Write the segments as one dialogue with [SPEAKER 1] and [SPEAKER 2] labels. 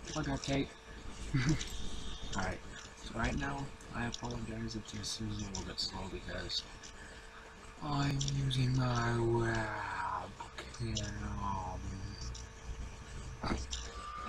[SPEAKER 1] Plug update. Alright, so right now, I apologize if this is a little bit slow because I'm using my webcam.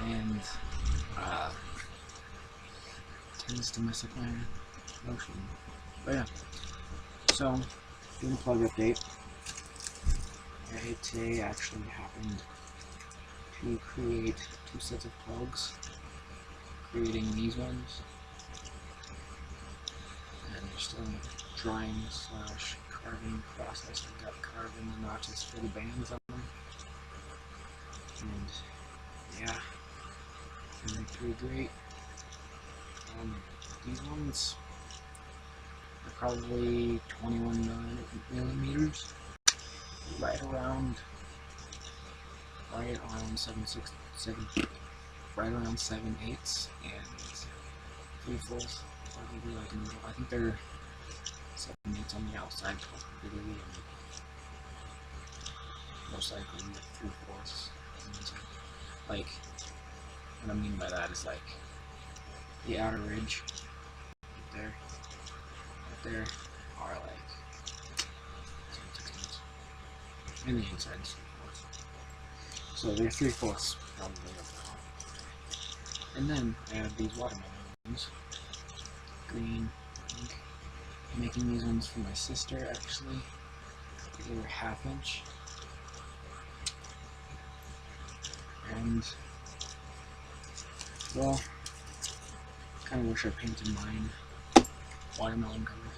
[SPEAKER 1] And, tends to mess up my motion. But yeah, so, doing a plug update. Today actually happened to create 2 sets of plugs, creating these ones, and they're still in the drying / carving process. I got carving the notches for the bands on them, and yeah, they're pretty great. These ones are probably 21 millimeters, right around 7/8 and 3/4, probably like in the middle. I think they're 7/8 on the outside, probably, and most likely 3/4. Like, what I mean by that is like the outer ridge, right there, are like 7/16, and the inside is 3/4. So they're 3/4 probably of the top. And then I have these watermelons, green, pink. I'm making these ones for my sister actually. They were 1/2 inch. And, well, kind of wish I painted mine watermelon color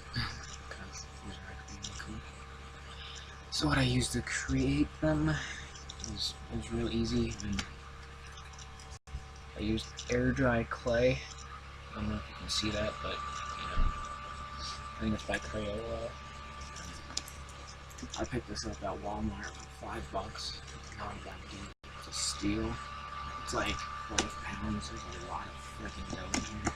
[SPEAKER 1] because those are actually really cool. So what I used to create them was real easy, and I used air dry clay. I don't know if you can see that, but you know, I think it's by Crayola. I picked this up at Walmart for $5. Not that deep. It's a steel. It's like 12 pounds. There's a lot of freaking dough in here.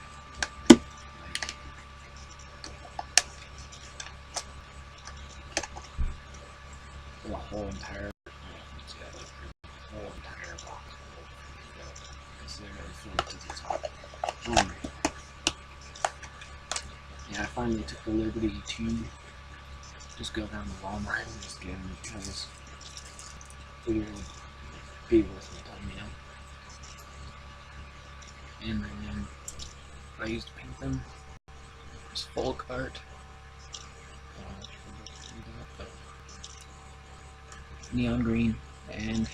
[SPEAKER 1] Like, a whole entire, it's got like a whole entire box of dough. It's literally filled to the top. Yeah, I finally took the liberty to just go down to Walmart and just get them because it would be worth my time, you know. And then what I used to paint them was folk art. Neon green and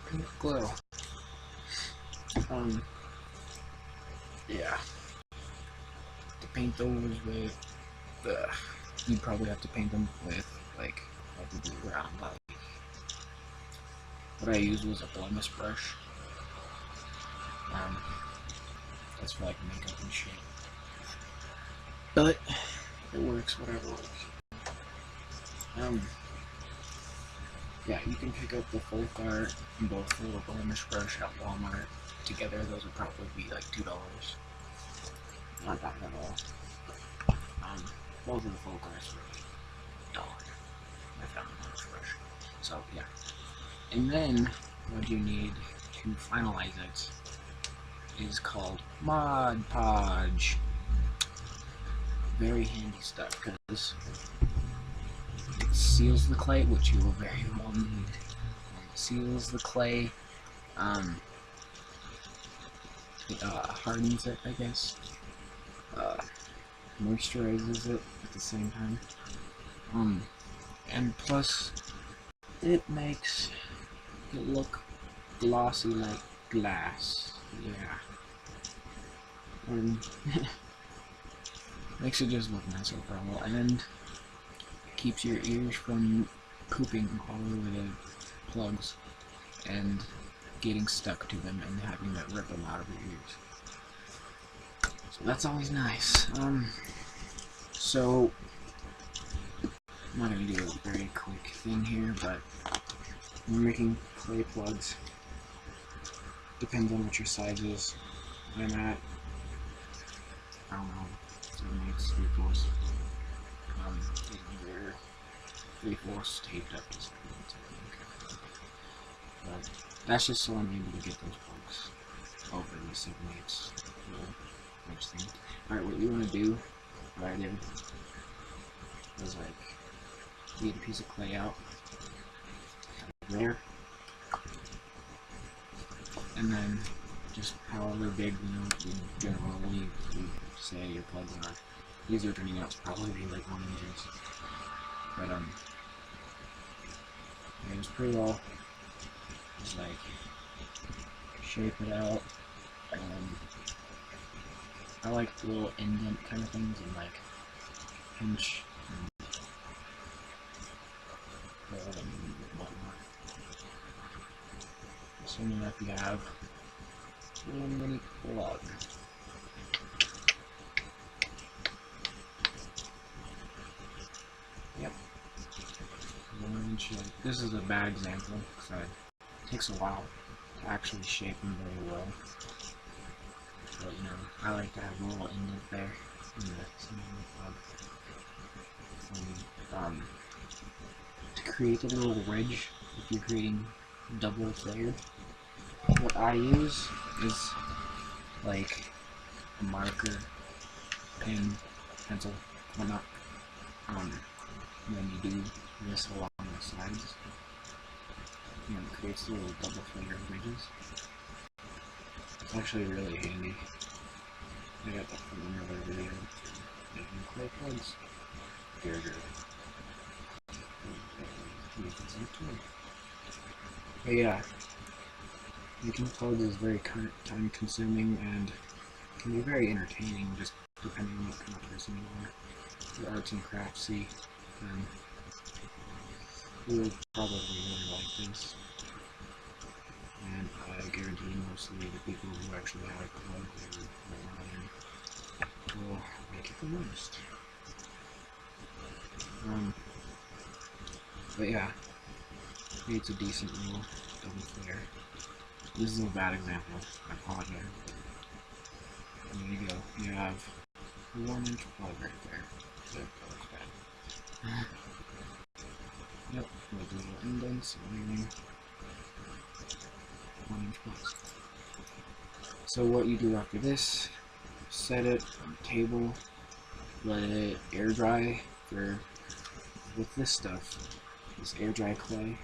[SPEAKER 1] pink glow. Yeah. To paint those with, you'd probably have to paint them with like a blue brown. What I used was a blemish brush. That's for like makeup and shit. But it works, whatever works. Yeah, you can pick up the folk art and both for the blemish brush at Walmart. Together, those would probably be like $2. Not bad at all. Both of the folk arts were like $1. I found the blemish brush. So yeah. And then what you need to finalize it is called Mod Podge. Very handy stuff because it seals the clay, which you will very well need. It seals the clay, it hardens it, I guess, moisturizes it at the same time, and plus it makes it look glossy like glass. Yeah. And makes it just look nice overall, and keeps your ears from pooping all over the plugs and getting stuck to them and having to rip them out of your ears. So that's always nice. So I'm not gonna do a very quick thing here, but we're making clay plugs. Depends on what your size is. I'm at, I don't know, 7/8, 3/4. They're 3/4 taped up to 7/8, I think. But that's just so I'm able to get those plugs over the 7/8. Alright, what you want to do, what I did, was like, get a piece of clay out, there, and then just however big, generally you say your plugs are. These are turning out to probably be like 1 inches. But it was pretty well just like shape it out. I like the little indent kind of things and like pinch and whatnot. Assuming that you have a little mini plug. Yep. This is a bad example because it takes a while to actually shape them very well. But I like to have a little indent there in the center of the plug. To create a little ridge, if you're creating double layered, what I use is like a marker, pen, pencil, whatnot. Then you do this along the sides. It creates little double layered ridges. It's actually really handy. I got that from another video making clay plugs. Very good. But yeah, making plugs is very time consuming and can be very entertaining just depending on what kind of person you are. If you're arts and craftsy, then you will probably really like this. And I guarantee mostly the people who actually have plugs will make it the most. But yeah, it's a decent little double flare. This is a bad example, I apologize. There you go, you have a 1-inch plug right there. That looks bad. Yep, with little indents and 1-inch plugs. So what you do after this, set it on the table, let it air dry with this stuff, this air dry clay.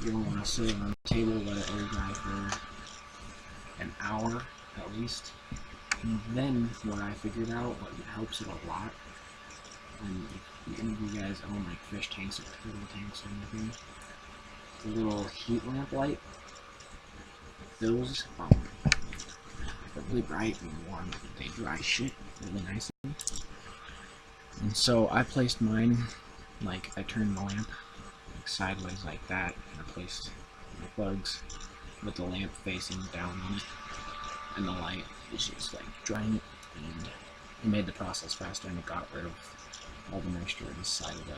[SPEAKER 1] You're going to want to sit it on the table, let it air dry for an hour at least. And then what I figured out, what helps it a lot, and if any of you guys own like fish tanks or turtle tanks or anything, the little heat lamp light, those are really bright and warm. They dry shit really nicely. And so I placed mine, like I turned the lamp like sideways like that, and I placed my plugs with the lamp facing down on it, and the light is just like drying it, and it made the process faster, and it got rid of all the moisture inside of the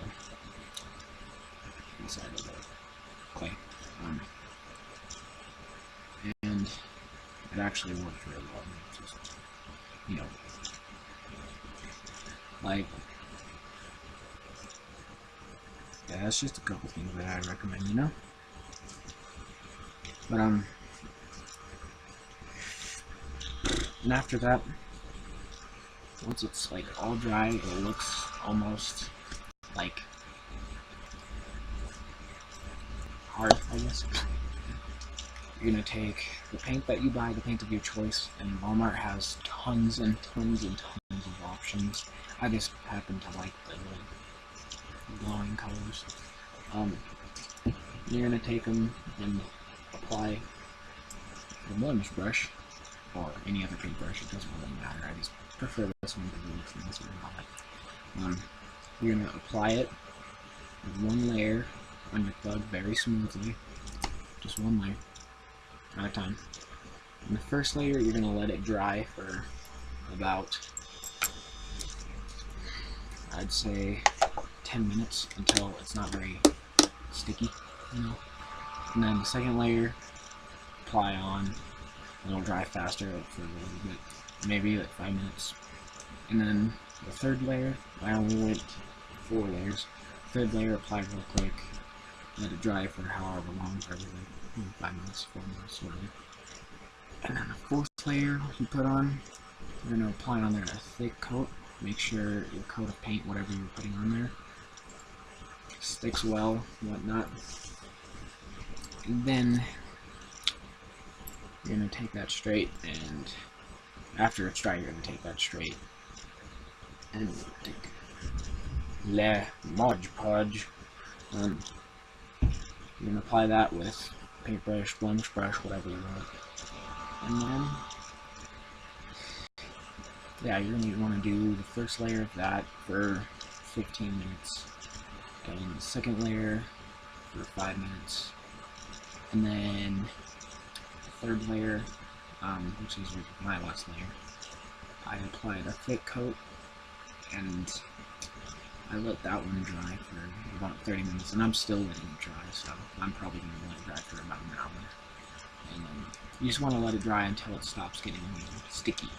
[SPEAKER 1] clay. And it actually worked really well. Just, like, yeah, that's just a couple things that I recommend, But, and after that, once it's like all dry, it looks almost like hard, I guess. You're gonna take the paint that you buy, the paint of your choice, and Walmart has tons and tons and tons of options. I just happen to like the glowing colors. You're gonna take them and apply the blemish brush, or any other paintbrush, it doesn't really matter. I just prefer this one because it looks nicer than that. You're gonna apply it with one layer on your plug very smoothly, just one layer at a time. In the first layer, you're gonna let it dry for about, I'd say, 10 minutes until it's not very sticky, And then the second layer, apply on. It'll dry faster for a little bit, maybe like 5 minutes. And then the third layer, I only went 4 layers. Third layer, apply real quick, let it dry for however long, probably like 5 minutes, 4 minutes, whatever. And then the fourth layer you put on, You're going to apply on there a thick coat. Make sure your coat of paint, whatever you're putting on there, sticks well, whatnot. And then you're going to take that straight, and after it's dry, you're going to take that straight and take Le Mod Podge. You're going to apply that with paintbrush, blemish brush, whatever you want. And then, yeah, you're going to want to do the first layer of that for 15 minutes, and the second layer for 5 minutes, and then the third layer, which is my last layer, I applied a thick coat, and I let that one dry for about 30 minutes, and I'm still letting it dry, so I'm probably going to let it dry for about an hour. And then you just want to let it dry until it stops getting sticky.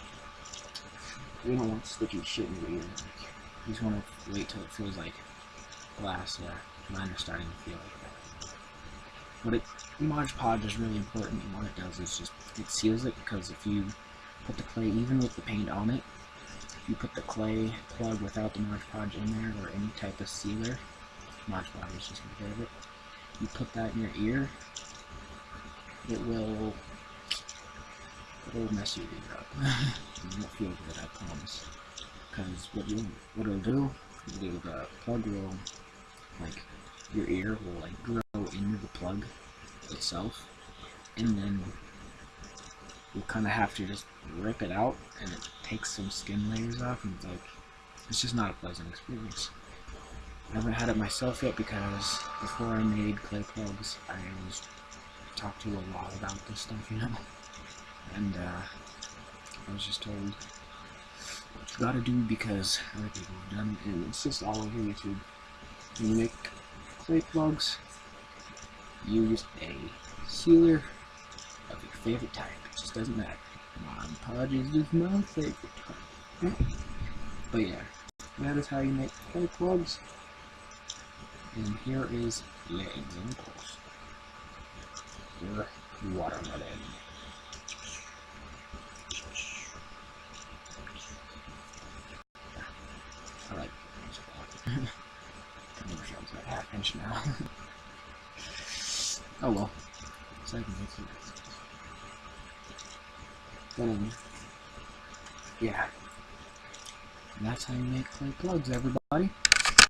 [SPEAKER 1] You don't want sticky shit in your ear. You just want to wait till it feels like glass. Yeah, mine are starting to feel like that. But Mod Podge is really important, and what it does is just, it seals it, because if you put the clay, even with the paint on it, if you put the clay plug without the Mod Podge in there, or any type of sealer, Mod Podge is just a bit of it, you put that in your ear, it'll mess your ear up. You won't feel good, I promise. Because what it'll do, the plug will, like, your ear will like grow into the plug itself, and then you'll kind of have to just rip it out, and it takes some skin layers off, and it's just not a pleasant experience. I haven't had it myself yet, because before I made clay plugs, I was talked to a lot about this stuff, you know, and I was just told what you gotta do because other people have done it, and it's just all over YouTube. When you make clay plugs, use a sealer of your favorite type. It just doesn't matter. Mod Podge is just my favorite type. But yeah, that is how you make clay plugs. And here is the examples. Your watermelon. I like it. I wish I was at half inch now. Oh well. So I can make some. But yeah. And that's how you make clay plugs, everybody.